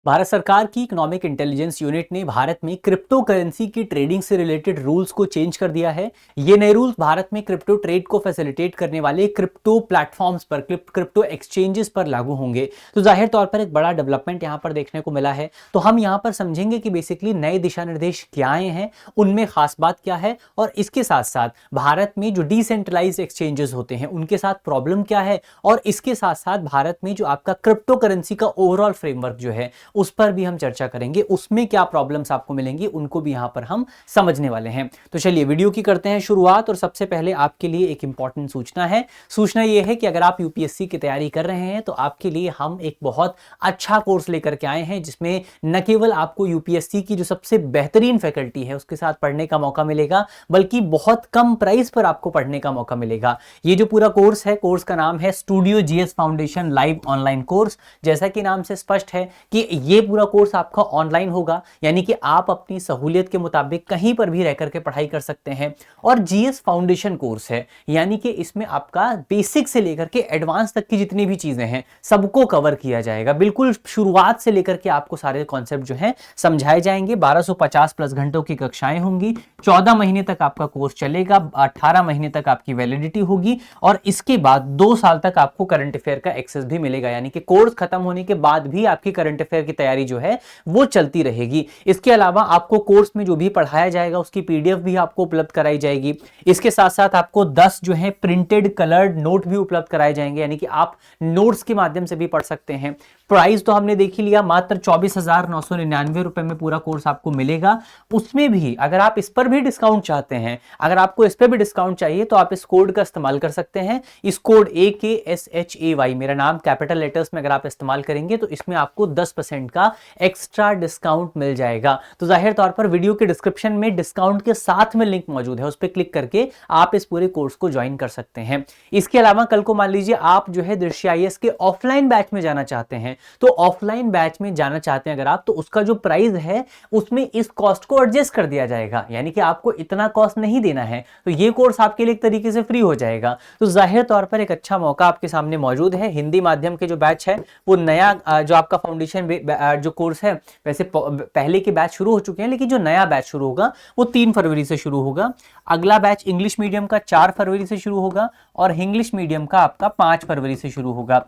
भारत सरकार की economic intelligence unit ने भारत में क्रिप्टो करेंसी की ट्रेडिंग से रिलेटेड रूल्स को चेंज कर दिया है। ये नए रूल्स भारत में क्रिप्टो ट्रेड को फैसिलिटेट करने वाले क्रिप्टो प्लेटफॉर्म्स पर, क्रिप्टो एक्सचेंजेस पर लागू होंगे। तो जाहिर तौर पर एक बड़ा डेवलपमेंट यहाँ पर देखने को मिला है। तो हम यहाँ पर समझेंगे कि बेसिकली नए दिशा निर्देश क्या आए हैं, उनमें खास बात क्या है, और इसके साथ साथ भारत में जो डिसेंट्रलाइज एक्सचेंजेस होते हैं उनके साथ प्रॉब्लम क्या है, और इसके साथ साथ भारत में जो आपका क्रिप्टो करेंसी का ओवरऑल फ्रेमवर्क जो है उस पर भी हम चर्चा करेंगे। उसमें क्या प्रॉब्लम्स आपको मिलेंगी उनको भी यहां पर हम समझने वाले हैं। तो चलिए वीडियो की करते हैं शुरुआत। और सबसे पहले आपके लिए एक इंपॉर्टेंट सूचना है। सूचना यह है कि अगर आप यूपीएससी की तैयारी कर रहे हैं तो आपके लिए हम एक बहुत अच्छा कोर्स लेकर के आए हैं, जिसमें न केवल आपको यूपीएससी की जो सबसे बेहतरीन फैकल्टी है उसके साथ पढ़ने का मौका मिलेगा, बल्कि बहुत कम प्राइस पर आपको पढ़ने का मौका मिलेगा। ये जो पूरा कोर्स है, कोर्स का नाम है studio GS foundation live online course. जैसा कि नाम से स्पष्ट है कि ये पूरा कोर्स आपका ऑनलाइन होगा, यानी कि आप अपनी सहूलियत के मुताबिक कहीं पर भी रहकर के पढ़ाई कर सकते हैं। और जीएस फाउंडेशन कोर्स है, यानी कि इसमें आपका बेसिक से लेकर के एडवांस तक की जितनी भी चीजें हैं सबको कवर किया जाएगा। बिल्कुल शुरुआत से लेकर के आपको सारे कॉन्सेप्ट जो है समझाए जाएंगे। 1250 प्लस घंटों की कक्षाएं होंगी। 14 महीने तक आपका कोर्स चलेगा, 18 महीने तक आपकी वैलिडिटी होगी, और इसके बाद 2 साल तक आपको करंट अफेयर का एक्सेस भी मिलेगा। यानी कि कोर्स खत्म होने के बाद भी आपकी करंट अफेयर की तैयारी जो है वो चलती रहेगी। इसके अलावा आपको कोर्स में जो भी पढ़ाया जाएगा उसकी पीडीएफ भी आपको उपलब्ध कराई जाएगी। इसके साथ साथ आपको 10 जो है प्रिंटेड कलर्ड नोट भी उपलब्ध कराए जाएंगे, यानी कि आप नोट्स के माध्यम से भी पढ़ सकते हैं। प्राइस तो हमने देख ही लिया, मात्र 24,999 रुपए में पूरा कोर्स आपको मिलेगा। उसमें भी अगर आप इस पर भी डिस्काउंट चाहते हैं, अगर आपको इस पर भी डिस्काउंट चाहिए तो आप इस कोड का इस्तेमाल कर सकते हैं। इस कोड AKSHAY, मेरा नाम कैपिटल लेटर्स में अगर आप इस्तेमाल करेंगे तो इसमें आपको 10% का एक्स्ट्रा डिस्काउंट मिल जाएगा। तो जाहिर तौर पर वीडियो के डिस्क्रिप्शन में डिस्काउंट के साथ में लिंक मौजूद है, उस पर क्लिक करके आप इस पूरे कोर्स को ज्वाइन कर सकते हैं। इसके अलावा कल को मान लीजिए आप जो है दृश्य आईएएस के ऑफलाइन बैच में जाना चाहते हैं, तो ऑफलाइन बैच में जाना चाहते हैं अगर आप, तो उसका जो प्राइस है उसमें इस कॉस्ट को एडजस्ट कर दिया जाएगा, यानी कि आपको इतना कॉस्ट नहीं देना है। तो ये कोर्स आपके लिए एक तरीके से फ्री हो जाएगा। तो जाहिर तौर पर एक अच्छा मौका आपके सामने मौजूद है। हिंदी माध्यम के जो बैच है वो नया जो आपका फाउंडेशन जो कोर्स है, वैसे पहले के बैच शुरू हो चुके हैं, लेकिन जो नया बैच शुरू होगा वो 3 फरवरी से शुरू होगा। अगला बैच इंग्लिश मीडियम का 4 फरवरी से शुरू होगा, और इंग्लिश मीडियम का आपका 5 फरवरी से शुरू होगा।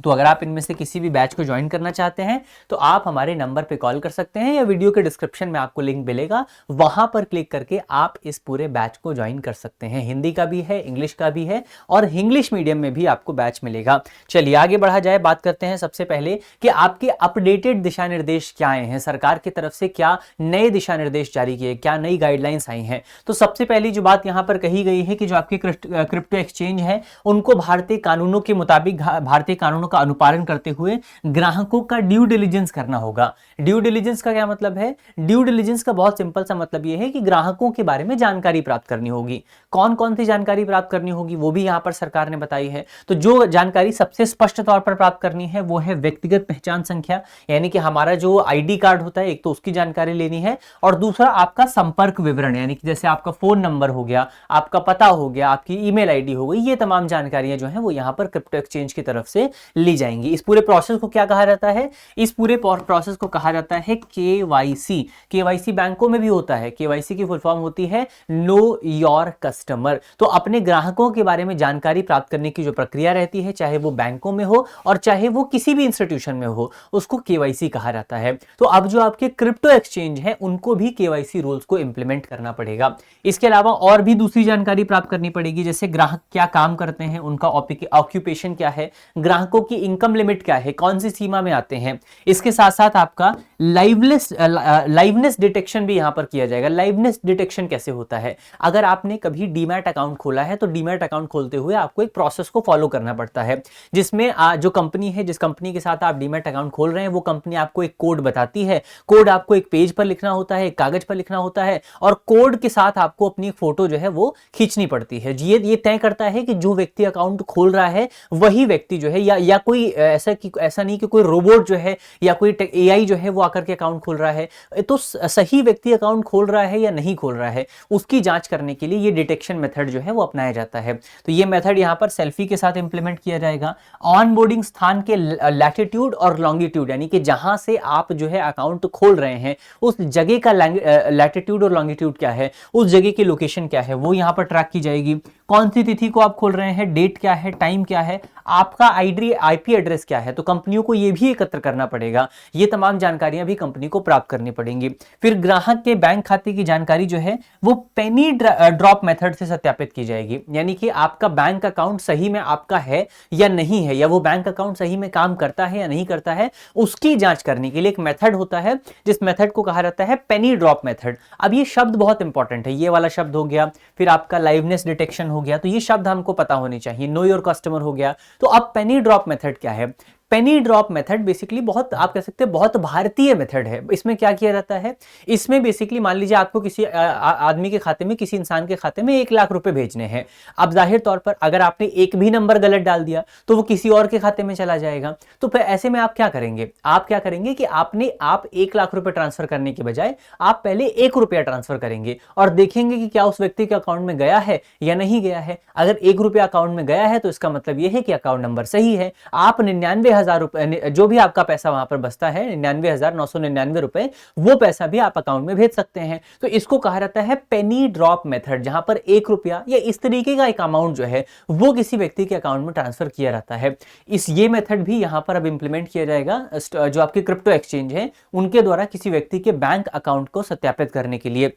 तो अगर आप इनमें से किसी भी बैच को ज्वाइन करना चाहते हैं तो आप हमारे नंबर पे कॉल कर सकते हैं, या वीडियो के डिस्क्रिप्शन में आपको लिंक मिलेगा, वहां पर क्लिक करके आप इस पूरे बैच को ज्वाइन कर सकते हैं। हिंदी का भी है, इंग्लिश का भी है, और इंग्लिश मीडियम में भी आपको बैच मिलेगा। चलिए आगे बढ़ा जाए, बात करते हैं सबसे पहले कि आपके अपडेटेड दिशा निर्देश क्या आए हैं, सरकार की तरफ से क्या नए दिशा निर्देश जारी किए, क्या नई गाइडलाइंस आई हैं। तो सबसे पहली जो बात यहां पर कही गई है कि जो आपके क्रिप्टो एक्सचेंज है उनको भारतीय कानूनों के मुताबिक, भारतीय कानूनों का अनुपालन करते हुए ग्राहकों का ड्यू डिलिजेंस करना होगा। ड्यू डिलिजेंस का क्या मतलब है? ड्यू डिलिजेंस का बहुत सिंपल सा मतलब यह है कि ग्राहकों के बारे में जानकारी प्राप्त करनी होगी। कौन कौन सी जानकारी प्राप्त करनी होगी वो भी यहां पर सरकार ने बताई है। तो जो जानकारी सबसे स्पष्ट तौर पर प्राप्त करनी है वो है व्यक्तिगत पहचान संख्या, यानी कि हमारा जो आईडी कार्ड होता है, एक तो उसकी जानकारी लेनी है, और दूसरा आपका संपर्क विवरण, यानी कि जैसे आपका फोन नंबर हो गया, आपका पता हो गया, आपकी ईमेल आईडी हो गई, ये तमाम जानकारियां जो है वो यहां पर क्रिप्टो एक्सचेंज की तरफ से ली जाएंगी। इस पूरे प्रोसेस को क्या कहा जाता है? इस पूरे प्रोसेस को कहा जाता है केवाईसी। केवाईसी बैंकों में भी होता है। केवाईसी की फुल फॉर्म होती है नो योर कस्टमर। तो अपने ग्राहकों के बारे में जानकारी प्राप्त करने की जो प्रक्रिया रहती है, चाहे वो बैंकों में हो और चाहे वो किसी भी इंस्टीट्यूशन में हो, उसको केवाईसी कहा जाता है। तो अब जो आपके क्रिप्टो एक्सचेंज है उनको भी केवाईसी रूल्स को इंप्लीमेंट करना पड़ेगा। इसके अलावा और भी दूसरी जानकारी प्राप्त करनी पड़ेगी, जैसे ग्राहक क्या काम करते हैं, उनका ऑक्यूपेशन क्या है, ग्राहकों की इनकम लिमिट क्या है, कौन सी सीमा में आते हैं। इसके साथ साथ आपका लाइवनेस डिटेक्शन भी यहां पर किया जाएगा। लाइवनेस डिटेक्शन कैसे होता है? अगर आपने कभी डीमैट अकाउंट खोला है तो डीमैट अकाउंट खोलते हुए आपको एक प्रोसेस को फॉलो करना पड़ता है, जिसमें जो कंपनी है, जिस कंपनी के साथ आप डीमैट अकाउंट खोल रहे हैं, वो कंपनी आपको एक कोड बताती है। कोड आपको एक पेज पर लिखना होता है, एक कागज पर लिखना होता है, और कोड के साथ आपको अपनी फोटो जो है वो खींचनी पड़ती है। ये तय करता है कि जो व्यक्ति अकाउंट खोल रहा है वही व्यक्ति जो है, या या कोई ऐसा नहीं कि कोई रोबोट जो है या कोई एआई जो है वो आकर के अकाउंट खोल रहा है, तो सही व्यक्ति अकाउंट खोल रहा है या नहीं खोल रहा है उसकी जांच करने के लिए ये डिटेक्शन मेथड जो है वो अपनाया जाता है। तो ये मेथड यहाँ पर सेल्फी के साथ इंप्लीमेंट किया जाएगा। ऑन बोर्डिंग स्थान के लैटिट्यूड और लॉन्गिट्यूड, यानी कि जहां से आप जो है अकाउंट खोल रहे हैं उस जगह का लैटिट्यूड और लॉन्गिट्यूड क्या है, उस जगह की लोकेशन क्या है, वो यहाँ पर ट्रैक की जाएगी। कौन सी तिथि को आप खोल रहे हैं, डेट क्या है, टाइम क्या है, आपका आईपी एड्रेस क्या है, तो कंपनियों को ये भी एकत्र करना पड़ेगा। ये तमाम जानकारियां भी कंपनी को प्राप्त करनी पड़ेंगी। फिर ग्राहक के बैंक खाते की जानकारी जो है वो पेनी ड्रॉप मेथड से सत्यापित की जाएगी, यानी कि आपका बैंक अकाउंट सही में आपका है या नहीं है, या वो बैंक अकाउंट सही में काम करता है या नहीं करता है, उसकी जांच करने के लिए एक मेथड होता है जिस मेथड को कहा जाता है पेनी ड्रॉप मेथड। अब ये शब्द बहुत इंपॉर्टेंट है, ये वाला शब्द हो गया, फिर आपका लाइवनेस डिटेक्शन हो गया, तो ये शब्द हमको पता होने चाहिए। नो योर कस्टमर हो गया। तो अब पेनी ड्रॉप मेथड क्या है? पेनी ड्रॉप मेथड बेसिकली बहुत, आप कह सकते हैं बहुत भारतीय मेथड है। इसमें क्या किया जाता है, इसमें बेसिकली मान लीजिए आपको किसी आदमी के खाते में, किसी इंसान के खाते में 1 लाख रुपए भेजने हैं। अब जाहिर तौर पर अगर आपने एक भी नंबर गलत डाल दिया तो वो किसी और के खाते में चला जाएगा। तो फिर ऐसे में आप क्या करेंगे, आप क्या करेंगे कि आप 1 लाख रुपए ट्रांसफर करने के बजाय आप पहले 1 रुपया ट्रांसफर करेंगे और देखेंगे कि क्या उस व्यक्ति के अकाउंट में गया है या नहीं गया है। अगर 1 रुपया अकाउंट में गया है तो इसका मतलब यह है कि अकाउंट नंबर सही है। आप 99,000 रुपए, जो भी आपका पैसा वहां पर बचता है 99,999 रुपए, वो पैसा भी आप अकाउंट में भेज सकते हैं। तो इसको कहा जाता है पेनी ड्रॉप मेथड, जहां पर 1 रुपया या इस तरीके का एक अमाउंट जो है वो किसी व्यक्ति के अकाउंट में ट्रांसफर किया जाता है। ये मेथड भी यहां पर अब इंप्लीमेंट किया जाएगा जो आपके क्रिप्टो एक्सचेंज है उनके द्वारा किसी व्यक्ति के बैंक अकाउंट को सत्यापित करने के लिए।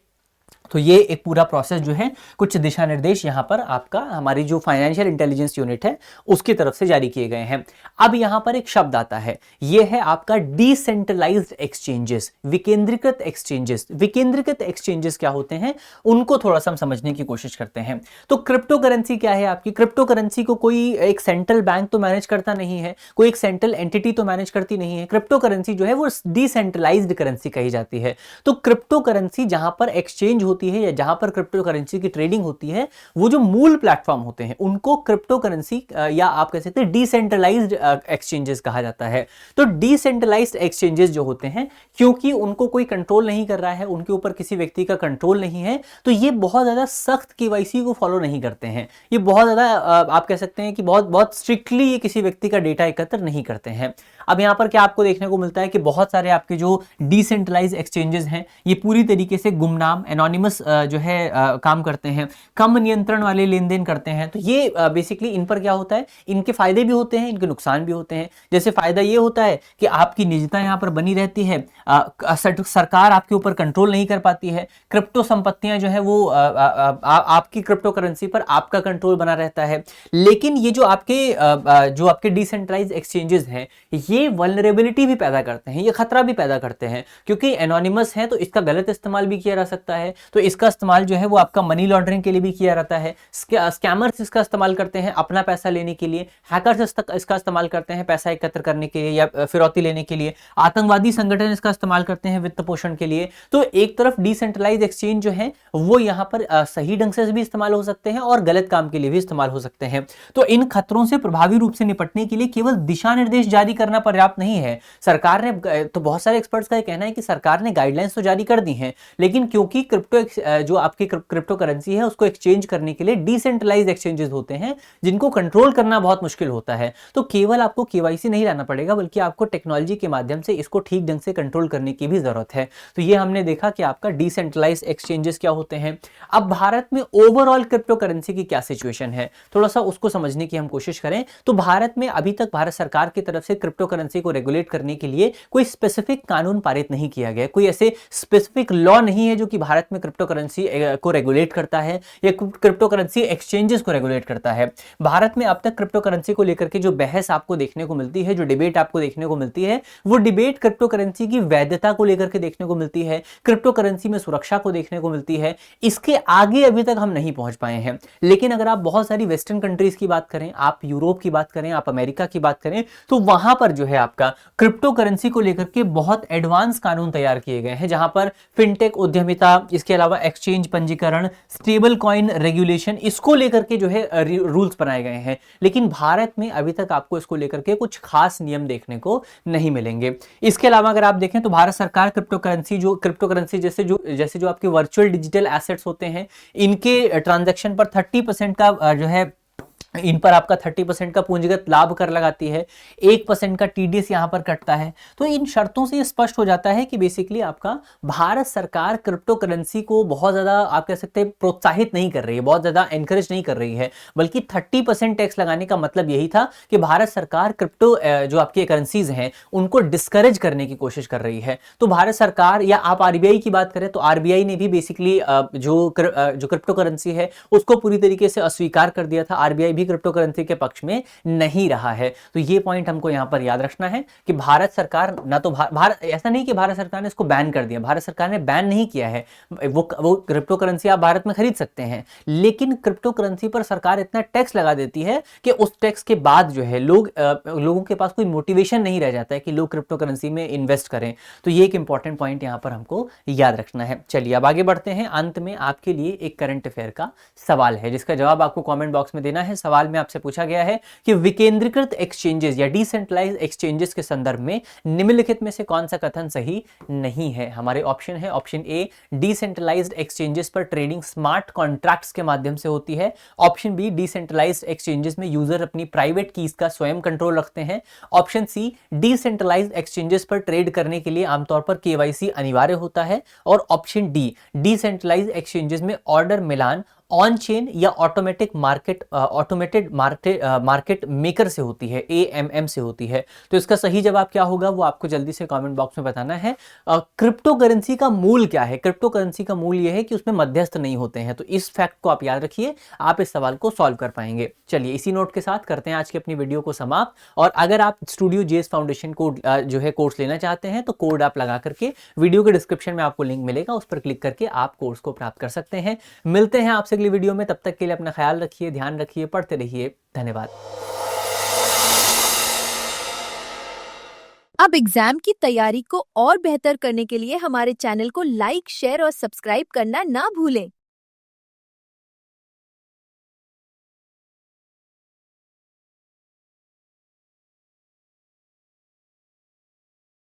तो ये एक पूरा प्रोसेस जो है, कुछ दिशा निर्देश यहाँ पर आपका हमारी जो फाइनेंशियल इंटेलिजेंस यूनिट है उसकी तरफ से जारी किए गए हैं। अब यहाँ पर एक शब्द आता है, ये है आपका डिसेंट्रलाइज्ड एक्सचेंजेस, विकेंद्रीकृत एक्सचेंजेस। विकेंद्रीकृत एक्सचेंजेस क्या होते हैं उनको थोड़ा सा हम समझने की कोशिश करते हैं। तो क्रिप्टो करेंसी क्या है आपकी? क्रिप्टो करेंसी को कोई एक सेंट्रल बैंक तो मैनेज करता नहीं है, कोई एक सेंट्रल एंटिटी तो मैनेज करती नहीं है। क्रिप्टो करेंसी जो है वो डिसेंट्रलाइज्ड करेंसी कही जाती है। तो क्रिप्टो करेंसी जहां पर एक्सचेंज होती है या जहां पर क्रिप्टो करेंसी की ट्रेडिंग होती है, वो जो मूल प्लेटफॉर्म होते हैं उनको क्रिप्टो करेंसी या आप कह सकते हैं डिसेंट्रलाइज्ड एक्सचेंजेस कहा जाता है। तो डिसेंट्रलाइज्ड एक्सचेंजेस जो होते हैं, क्योंकि उनको कोई कंट्रोल नहीं कर रहा है, उनके ऊपर किसी व्यक्ति का कंट्रोल नहीं है, तो ये बहुत ज्यादा सख्त केवाईसी को फॉलो नहीं करते हैं। ये बहुत ज्यादा आप कह सकते हैं कि बहुत बहुत स्ट्रिक्टली ये किसी व्यक्ति का डेटा एकत्र नहीं करते हैं। अब यहां पर क्या आपको देखने को मिलता है कि बहुत सारे आपके जो डिसेंट्रलाइज्ड एक्सचेंजेस हैं ये पूरी तरीके से गुमनाम, एनोनिमस जो है काम करते हैं, कम नियंत्रण वाले लेन देन करते हैं। तो ये बेसिकली इन पर क्या होता है, इनके फायदे भी होते हैं, इनके नुकसान भी होते हैं। जैसे फायदा ये होता है कि आपकी निजता यहां पर बनी रहती है, सरकार आपके ऊपर कंट्रोल नहीं कर पाती है, क्रिप्टो संपत्तियां जो है वो आपकी क्रिप्टो करेंसी पर आपका कंट्रोल बना रहता है। लेकिन ये जो आपके डिसेंट्रलाइज्ड एक्सचेंजेस हैं ये वल्नरेबिलिटी भी पैदा करते हैं, ये खतरा भी पैदा करते हैं, क्योंकि एनोनिमस है तो इसका गलत इस्तेमाल भी किया जा सकता है। तो इसका इस्तेमाल जो है वो आपका मनी लॉन्ड्रिंग के लिए भी किया जाता है। स्कैमर्स इसका इस्तेमाल करते हैं अपना पैसा लेने के लिए, हैकर्स इसका इस्तेमाल करते हैं पैसा एकत्र करने के लिए या फिरौती लेने के लिए, आतंकवादी संगठन इसका इस्तेमाल करते हैं वित्त पोषण के लिए। तो एक तरफ डिसेंट्रलाइज्ड एक्सचेंज जो है वो यहाँ पर सही ढंग से भी इस्तेमाल हो सकते हैं और गलत काम के लिए भी इस्तेमाल हो सकते हैं। तो इन खतरों से प्रभावी रूप से निपटने के लिए केवल दिशा निर्देश जारी करना पर्याप्त नहीं है। सरकार ने, तो बहुत सारे एक्सपर्ट्स का कहना है कि सरकार ने गाइडलाइंस तो जारी कर दी हैं, लेकिन क्योंकि जो आपकी क्रिप्टो करेंसी है उसको एक्सचेंज करने के लिए डिसेंट्रलाइज्ड एक्सचेंजेस होते हैं जिनको कंट्रोल करना बहुत मुश्किल होता है। तो केवल आपको केवाईसी नहीं लाना पड़ेगा, बल्कि आपको टेक्नोलॉजी के माध्यम से इसको ठीक ढंग से कंट्रोल करने की भी जरूरत है। तो ये हमने देखा कि आपका डिसेंट्रलाइज्ड एक्सचेंजेस क्या होते हैं। अब भारत में ओवरऑल क्रिप्टो करेंसी की क्या सिचुएशन है, थोड़ा सा उसको समझने की हम कोशिश करें। तो भारत में अभी तक भारत सरकार की तरफ से क्रिप्टो करेंसी को रेगुलेट करने के लिए कोई स्पेसिफिक कानून पारित नहीं किया गया, कोई ऐसे स्पेसिफिक लॉ नहीं है जो कि भारत में क्रिप्टो करेंसी को रेगुलेट करता है या क्रिप्टो करेंसी एक्सचेंजेस को रेगुलेट करता है। भारत में अब तक क्रिप्टो करेंसी को लेकर के जो बहस आपको देखने को मिलती है, जो डिबेट आपको देखने को मिलती है, वो डिबेट क्रिप्टो करेंसी की वैधता को लेकर के देखने को मिलती है, क्रिप्टो करेंसी में सुरक्षा को देखने को मिलती है। इसके आगे अभी तक हम नहीं पहुंच पाए हैं। लेकिन अगर आप बहुत सारी वेस्टर्न कंट्रीज की बात करें, आप यूरोप की बात करें, आप अमेरिका की बात करें, तो वहां पर जो है आपका क्रिप्टो करेंसी को लेकर के बहुत एडवांस कानून तैयार किए गए हैं, जहां पर फिनटेक उद्यमिता, इसके अलावा एक्सचेंज पंजीकरण, स्टेबल कॉइन रेगुलेशन, इसको लेकर के जो है रूल्स बनाए गए हैं। लेकिन भारत में अभी तक आपको इसको लेकर के कुछ खास नियम देखने को नहीं मिलेंगे। इसके अलावा अगर आप देखें तो भारत सरकार क्रिप्टो करेंसी जैसे जो आपके वर्चुअल डिजिटल एसेट्स होते हैं, इनके ट्रांजैक्शन पर 30% का जो है इन पर आपका 30% का पूंजीगत लाभ कर लगाती है, 1% का टीडीएस यहां पर कटता है। तो इन शर्तों से ये स्पष्ट हो जाता है कि बेसिकली आपका भारत सरकार क्रिप्टो करेंसी को बहुत ज्यादा आप कह सकते हैं प्रोत्साहित नहीं कर रही है, बहुत ज्यादा एनकरेज नहीं कर रही है, बल्कि 30% टैक्स लगाने का मतलब यही था कि भारत सरकार क्रिप्टो जो आपकी करेंसीज हैं उनको डिस्करेज करने की कोशिश कर रही है। तो भारत सरकार, या आप आरबीआई की बात करें तो आरबीआई ने भी बेसिकली जो क्रिप्टो करेंसी है उसको पूरी तरीके से अस्वीकार कर दिया था। आरबीआई भी क्रिप्टो करेंसी के पक्ष में नहीं रहा है। तो ये पॉइंट हमको यहां पर याद रखना है कि भारत सरकार ना तो भारत, ऐसा नहीं कि भारत सरकार ने इसको बैन कर दिया, भारत सरकार ने बैन नहीं किया है। वो क्रिप्टो करेंसी आप भारत में खरीद सकते हैं, लेकिन क्रिप्टो करेंसी पर सरकार इतना टैक्स लगा देती है कि उस टैक्स के बाद जो है लोगों के पास कोई मोटिवेशन नहीं रह जाता है कि लोग क्रिप्टो करेंसी में इन्वेस्ट करें। तो ये एक इंपॉर्टेंट पॉइंट यहां पर हमको याद रखना है। चलिए अब आगे बढ़ते हैं। अंत में आपके लिए एक करंट अफेयर का सवाल है जिसका जवाब आपको कमेंट बॉक्स में देना है। सवाल में आपसे पूछा गया है कि विकेंद्रीकृत एक्सचेंजेस या डिसेंट्रलाइज्ड एक्सचेंजेस के संदर्भ में निम्नलिखित में से कौन सा कथन सही नहीं है। हमारे ऑप्शन है, ऑप्शन ए, डिसेंट्रलाइज्ड एक्सचेंजेस पर ट्रेडिंग स्मार्ट कॉन्ट्रैक्ट्स के माध्यम से होती है। ऑप्शन बी, डिसेंट्रलाइज्ड एक्सचेंजेस में यूजर अपनी प्राइवेट कीज का स्वयं कंट्रोल रखते हैं। ऑप्शन सी, डिसेंट्रलाइज्ड एक्सचेंजेस पर ट्रेड करने के लिए आमतौर पर केवाईसी अनिवार्य होता है। और ऑप्शन डी, डिसेंट्रलाइज्ड एक्सचेंजेस में ऑर्डर मिलान ऑन चेन या ऑटोमेटेड मार्केट मेकर से होती है, AMM से होती है। तो इसका सही जवाब क्या होगा वो आपको जल्दी से कमेंट बॉक्स में बताना है। क्रिप्टो करेंसी का मूल क्या है? क्रिप्टो करेंसी का मूल यह है कि उसमें मध्यस्थ नहीं होते हैं। तो इस फैक्ट को आप याद रखिए, आप इस सवाल को सॉल्व कर पाएंगे। चलिए इसी नोट के साथ करते हैं आज की अपनी वीडियो को समाप्त। और अगर आप स्टूडियो जेएस फाउंडेशन कोड जो है कोर्स लेना चाहते हैं तो कोड आप लगा करके वीडियो के डिस्क्रिप्शन में आपको लिंक मिलेगा, उस पर क्लिक करके आप कोर्स को प्राप्त कर सकते हैं। मिलते हैं आपसे अगली वीडियो में, तब तक के लिए अपना ख्याल रखिए, ध्यान रखिए, पढ़ते रहिए। धन्यवाद। अब एग्जाम की तैयारी को और बेहतर करने के लिए हमारे चैनल को लाइक, शेयर और सब्सक्राइब करना ना भूलें।